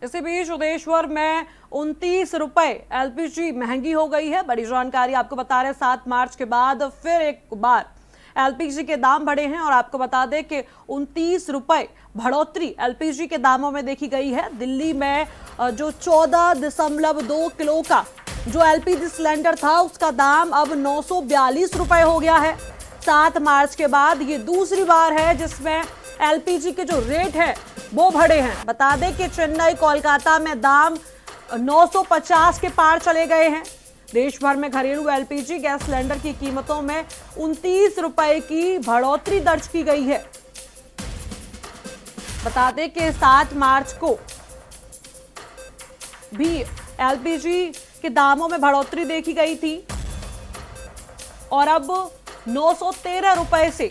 इसी बीच उदेश्वर में 29 रुपए एलपीजी महंगी हो गई है। बड़ी जानकारी आपको बता रहे हैं, 7 मार्च के बाद फिर एक बार एलपीजी के दाम बढ़े हैं और आपको बता दें कि 29 रुपए बढ़ोतरी एलपीजी के दामों में देखी गई है। दिल्ली में जो 14.2 किलो का जो एलपीजी सिलेंडर था उसका दाम अब 942 रुपए हो गया है। 7 मार्च के बाद ये दूसरी बार है जिसमें एलपीजी के जो रेट है वो बढ़े हैं। बता दें कि चेन्नई कोलकाता में दाम 950 के पार चले गए हैं। देश भर में घरेलू एलपीजी गैस सिलेंडर की कीमतों में 29 रुपए की बढ़ोतरी दर्ज की गई है। बता दें कि 7 मार्च को भी एलपीजी के दामों में बढ़ोतरी देखी गई थी और अब 913 रुपए से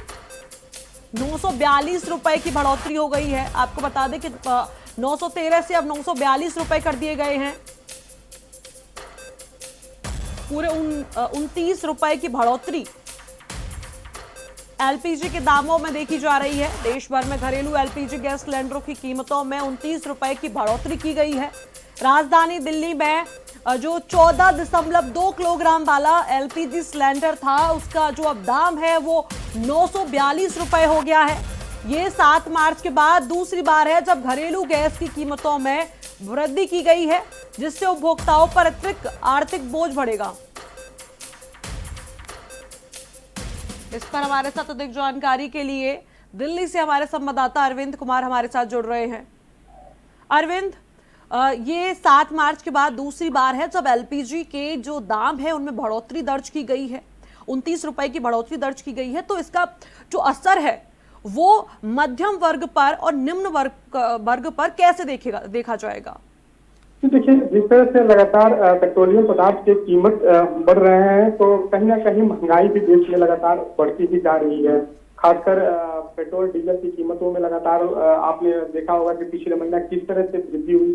942 रुपए की बढ़ोतरी हो गई है। आपको बता दें कि 913 से अब 942 रुपए कर दिए गए हैं। पूरे 29 रुपए की बढ़ोतरी एलपीजी के दामों में देखी जा रही है। देश भर में घरेलू एलपीजी गैस सिलेंडरों की कीमतों में 29 रुपए की बढ़ोतरी की गई है। राजधानी दिल्ली में जो 14.2 किलोग्राम वाला एलपीजी सिलेंडर था उसका जो अब दाम है वो 942 रुपए हो गया है। ये 7 मार्च के बाद दूसरी बार है जब घरेलू गैस की कीमतों में वृद्धि की गई है, जिससे उपभोक्ताओं पर अतिरिक्त आर्थिक बोझ बढ़ेगा। इस पर हमारे साथ अधिक जानकारी के लिए दिल्ली से हमारे संवाददाता अरविंद कुमार हमारे साथ जुड़ रहे हैं। अरविंद, ये 7 मार्च के बाद दूसरी बार है जब एलपीजी के जो दाम है उनमें बढ़ोतरी दर्ज की गई है। 29 रुपए की बढ़ोतरी दर्ज की गई है, तो इसका जो असर है वो मध्यम वर्ग पर और निम्न वर्ग पर कैसे देखा जाएगा? देखिए, जिस तरह से लगातार पेट्रोलियम पदार्थ की कीमत बढ़ रहे हैं तो कहीं ना कहीं महंगाई भी देश में लगातार बढ़ती ही जा रही है। खासकर पेट्रोल डीजल की कीमतों में लगातार आपने देखा होगा कि पिछले महीना किस तरह से वृद्धि हुई।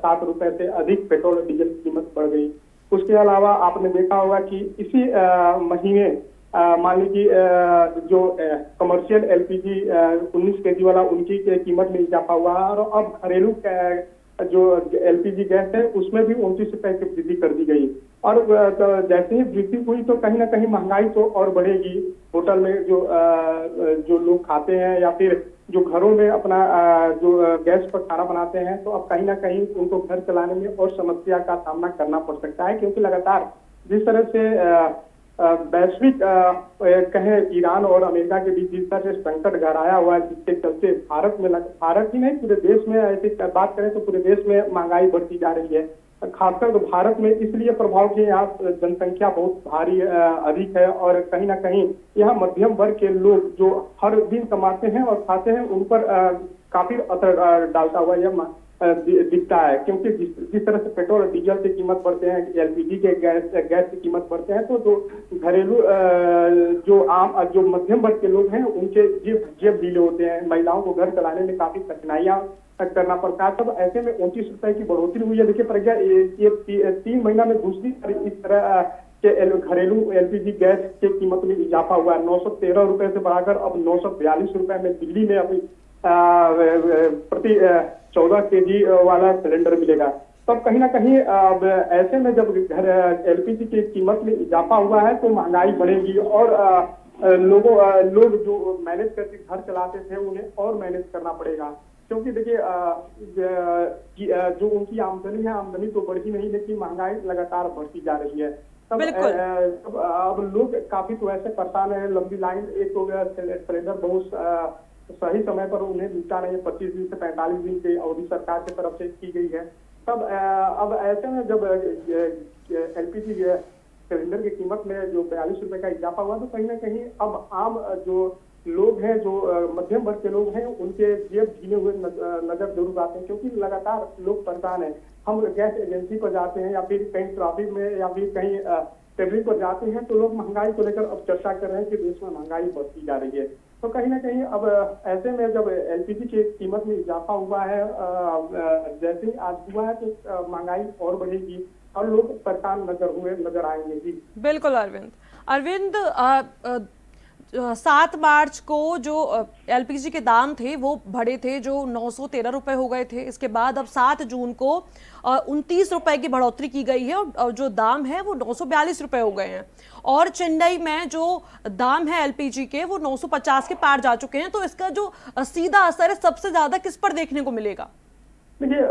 7 रुपए से अधिक पेट्रोल और डीजल की कीमत बढ़ गई। उसके अलावा आपने देखा होगा कि इसी महीने मान लीजिए जो कमर्शियल एलपीजी 19 केजी वाला उनकी कीमत में इजाफा हुआ और अब घरेलू जो एलपीजी गैस है उसमें भी 29 रुपए की वृद्धि कर दी गई। और जैसे ही वृद्धि हुई तो कहीं ना कहीं महंगाई तो और बढ़ेगी। होटल में जो लोग खाते हैं या फिर जो घरों में अपना जो गैस पर खाना बनाते हैं तो अब कहीं ना कहीं उनको घर चलाने में और समस्या का सामना करना पड़ सकता है, क्योंकि लगातार जिस तरह से वैश्विक कहें ईरान और अमेरिका के बीच जिस तरह से संकट गहराया हुआ है, जिसके चलते भारत ही नहीं पूरे देश में ऐसी बात करें तो पूरे देश में महंगाई बढ़ती जा रही है। खासकर तो भारत में इसलिए प्रभाव कि यहाँ जनसंख्या बहुत भारी अधिक है और कहीं ना कहीं यहाँ मध्यम वर्ग के लोग जो हर दिन कमाते हैं और खाते हैं उन पर काफी असर डालता हुआ यह दिखता है। क्योंकि जिस तरह से पेट्रोल और डीजल की कीमत बढ़ते हैं, एलपीजी के गैस की कीमत बढ़ते हैं तो जो घरेलू जो मध्यम वर्ग के लोग हैं उनके जेब ढीले होते हैं। महिलाओं को घर चलाने में काफी कठिनाइयां करना पड़ता है। तब ऐसे में 29 रुपए की बढ़ोतरी हुई है। देखिए प्रज्ञा, ये 3 महीना में दूसरी इस तरह के घरेलू एलपीजी गैस के कीमत में इजाफा हुआ है। 913 रुपए से बढ़ाकर अब 942 रुपए में दिल्ली में अभी प्रति 14 केजी वाला सिलेंडर मिलेगा। तब कहीं ना कहीं अब ऐसे में जब एलपीजी की कीमत में इजाफा हुआ है तो महंगाई बढ़ेगी और लोग जो मैनेज करके घर चलाते थे उन्हें और मैनेज करना पड़ेगा। क्योंकि देखिए जो उनकी आमदनी है, आमदनी तो बढ़ी नहीं लेकिन महंगाई लगातार बढ़ती जा रही है। तब अब लोग काफी तो ऐसे परेशान है। लंबी लाइन, एक तो सिलेंडर बहुत सही समय पर उन्हें मिलता नहीं है। 25 दिन से 45 दिन की अवधि सरकार की तरफ से की गई है। तब अब ऐसे में जब एलपीजी सिलेंडर की कीमत में जो 42 रुपए का इजाफा हुआ तो कहीं ना कहीं अब आम जो लोग हैं, जो मध्यम वर्ग के लोग हैं, उनके जेब ढीले हुए नजर जरूर आते हैं। क्योंकि लगातार लोग परेशान हैं। हम गैस एजेंसी पर जाते हैं या फिर कहीं ट्रैफिक में या फिर कहीं टेबलिंग पर जाते हैं तो लोग महंगाई को लेकर अब चर्चा कर रहे हैं कि देश में महंगाई बढ़ती जा रही है। तो कहीं ना कहीं अब ऐसे में जब एलपीजी की कीमत में इजाफा हुआ है, जैसे ही आज हुआ है तो महंगाई और बढ़ेगी और लोग परेशान नजर आएंगे। जी बिल्कुल अरविंद, 7 मार्च को जो एलपीजी के दाम थे वो बढ़े थे, जो 913 रुपए हो गए थे। इसके बाद अब 7 जून को 29 रुपए की बढ़ोतरी की गई है और जो दाम है वो 942 रुपए हो गए हैं। और चेन्नई में जो दाम है एलपीजी के वो 950 के पार जा चुके हैं। तो इसका जो सीधा असर है सबसे ज्यादा किस पर देखने को मिलेगा? देखिए,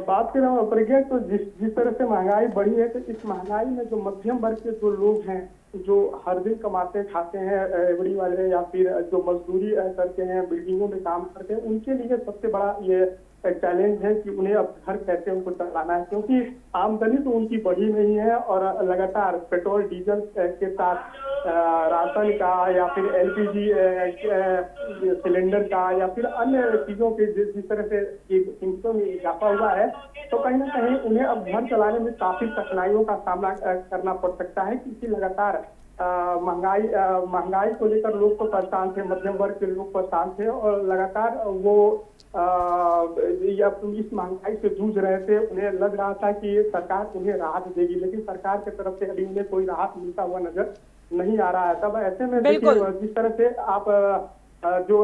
बात करें प्रज्ञा, तो जिस जिस तरह से महंगाई बढ़ी है, तो इस महंगाई में जो मध्यम वर्ग के जो लोग हैं, जो हर दिन कमाते खाते हैं, एवरी वाले या फिर जो मजदूरी करते हैं, बिल्डिंगों में काम करते हैं, उनके लिए सबसे बड़ा ये चैलेंज है कि उन्हें अब घर कैसे उनको चलाना है, क्योंकि आमदनी तो उनकी बढ़ी नहीं है और लगातार पेट्रोल डीजल के साथ राशन का या फिर एलपीजी सिलेंडर का या फिर अन्य चीजों के जिस तरह से कीमतों में इजाफा हुआ है, तो कहीं ना कहीं उन्हें अब घर चलाने में काफी कठिनाइयों का सामना करना पड़ सकता है, क्योंकि लगातार महंगाई को लेकर लोग तो परेशान थे, मध्यम वर्ग के लोग परेशान थे और लगातार वो इस महंगाई से जूझ रहे थे। उन्हें लग रहा था कि सरकार उन्हें राहत देगी, लेकिन सरकार की तरफ से अभी उन्हें कोई राहत मिलता हुआ नजर नहीं आ रहा है। तब ऐसे में देखिए, जिस तरह से आप जो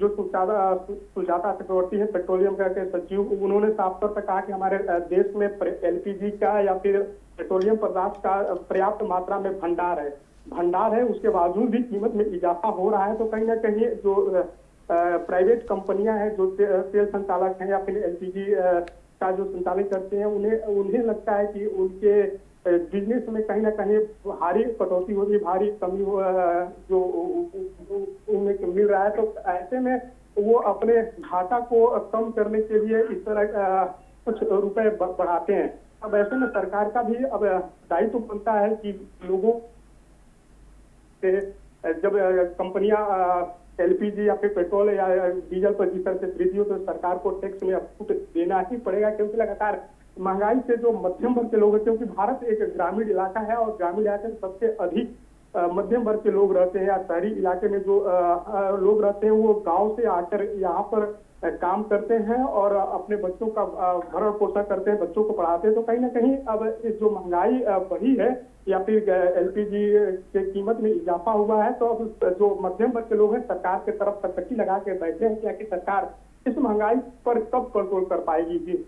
सुजाता चक्रवर्ती है, पेट्रोलियम के सचिव, उन्होंने साफ तौर पर कहा कि हमारे देश में एलपीजी का या फिर पेट्रोलियम पदार्थ का पर्याप्त मात्रा में भंडार है, उसके बावजूद भी कीमत में इजाफा हो रहा है। तो कहीं ना कहीं जो प्राइवेट कंपनियां हैं, जो तेल संचालक हैं या फिर एलपीजी का जो संचालन करते हैं, उन्हें लगता है कि उनके बिजनेस में कहीं ना कहीं भारी कटौती हो रही है, भारी कमी जो उन्हें मिल रहा है। तो ऐसे में वो अपने घाटा को कम करने के लिए इस तरह कुछ रुपए बढ़ाते हैं। अब ऐसे में सरकार का भी अब दायित्व बनता है कि लोगों से जब कंपनियां एलपीजी या फिर पेट्रोल या डीजल पर जिस तरह से वृद्धि हो, तो सरकार को टैक्स में छूट देना ही पड़ेगा, क्योंकि लगातार महंगाई से जो मध्यम वर्ग के लोग हैं, क्योंकि भारत एक ग्रामीण इलाका है और ग्रामीण इलाके में सबसे अधिक मध्यम वर्ग के लोग रहते हैं, या शहरी इलाके में जो लोग रहते हैं वो गांव से आकर यहाँ पर काम करते हैं और अपने बच्चों का भरण पोषण करते हैं, बच्चों को पढ़ाते हैं। तो कहीं ना कहीं अब जो महंगाई बढ़ी है या फिर एलपीजी के कीमत में इजाफा हुआ है, तो अब जो मध्यम वर्ग के लोग हैं सरकार की तरफ टकटकी लगा के बैठे हैं कि आखिर सरकार इस महंगाई पर कब कंट्रोल कर पाएगी। जी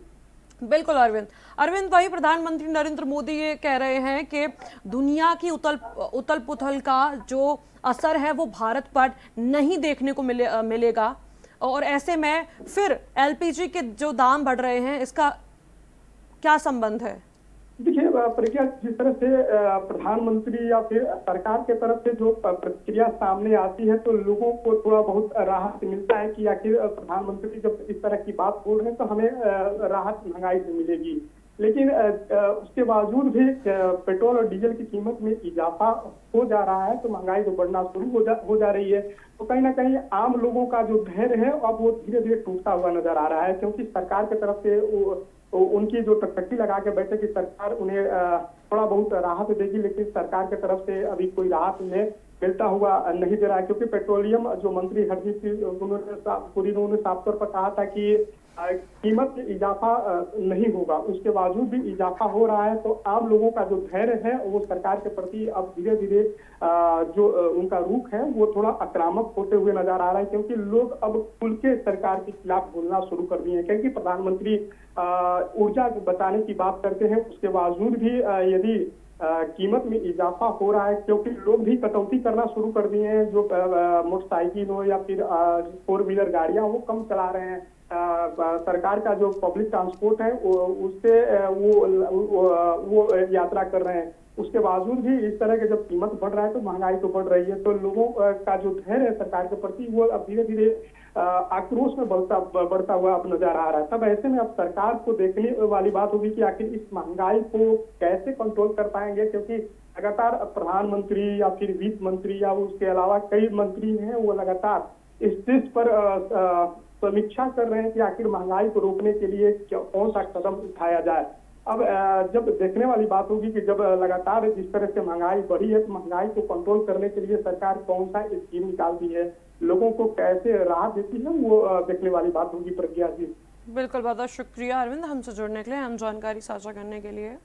बिल्कुल अरविंद, वही प्रधानमंत्री नरेंद्र मोदी ये कह रहे हैं कि दुनिया की उथल पुथल का जो असर है वो भारत पर नहीं देखने को मिलेगा। और ऐसे में फिर एलपीजी के जो दाम बढ़ रहे हैं, इसका क्या संबंध है? देखिए प्रक्रिया, जिस तरह से प्रधानमंत्री या फिर सरकार के तरफ से जो प्रतिक्रिया सामने आती है, तो लोगों को थोड़ा बहुत राहत मिलता है कि आखिर प्रधानमंत्री जब इस तरह की बात बोल रहे हैं तो हमें राहत महंगाई से मिलेगी। लेकिन उसके बावजूद भी पेट्रोल और डीजल की कीमत में इजाफा हो जा रहा है, तो महंगाई तो बढ़ना शुरू हो जा रही है। तो कहीं ना कहीं आम लोगों का जो धैर्य है अब वो धीरे धीरे टूटता हुआ नजर आ रहा है, क्योंकि सरकार की तरफ से उनकी जो टकटकी लगा के बैठे कि सरकार उन्हें थोड़ा बहुत राहत देगी, लेकिन सरकार की तरफ से अभी कोई राहत उन्हें मिलता हुआ नहीं दे रहा है। क्योंकि पेट्रोलियम जो मंत्री हरदीप सिंह पुरी ने साफ तौर पर कहा था कि कीमत में इजाफा नहीं होगा, उसके बावजूद भी इजाफा हो रहा है। तो आम लोगों का जो धैर्य है वो सरकार के प्रति अब धीरे धीरे जो उनका रुख है वो थोड़ा आक्रामक होते हुए नजर आ रहा है, क्योंकि लोग अब खुल के सरकार के खिलाफ बोलना शुरू कर दिए हैं। क्योंकि प्रधानमंत्री ऊर्जा बचाने की बात करते हैं, उसके बावजूद भी यदि कीमत में इजाफा हो रहा है, क्योंकि लोग भी कटौती करना शुरू कर दिए हैं। जो मोटरसाइकिल हो या फिर 4 व्हीलर गाड़ियां वो कम चला रहे हैं, सरकार का जो पब्लिक ट्रांसपोर्ट है उससे वो यात्रा कर रहे हैं। उसके बावजूद भी इस तरह के जब कीमत बढ़ रहा है तो महंगाई तो बढ़ रही है। तो लोगों का जो धैर्य है सरकार के प्रति वो अब धीरे धीरे आक्रोश में बढ़ता हुआ अब नजर आ रहा है। तब ऐसे में अब सरकार को देखने वाली बात होगी कि आखिर इस महंगाई को कैसे कंट्रोल कर पाएंगे, क्योंकि लगातार प्रधानमंत्री या फिर वित्त मंत्री या उसके अलावा कई मंत्री हैं वो लगातार इस चीज पर समीक्षा कर रहे हैं कि आखिर महंगाई को रोकने के लिए कौन सा कदम उठाया जाए। अब जब देखने वाली बात होगी कि जब लगातार जिस तरह से महंगाई बढ़ी है तो महंगाई को कंट्रोल करने के लिए सरकार कौन सा स्कीम निकालती है, लोगों को कैसे राहत देती है, वो देखने वाली बात होगी। प्रज्ञा जी बिल्कुल, बहुत बहुत शुक्रिया अरविंद हमसे जुड़ने के लिए, हम जानकारी साझा करने के लिए।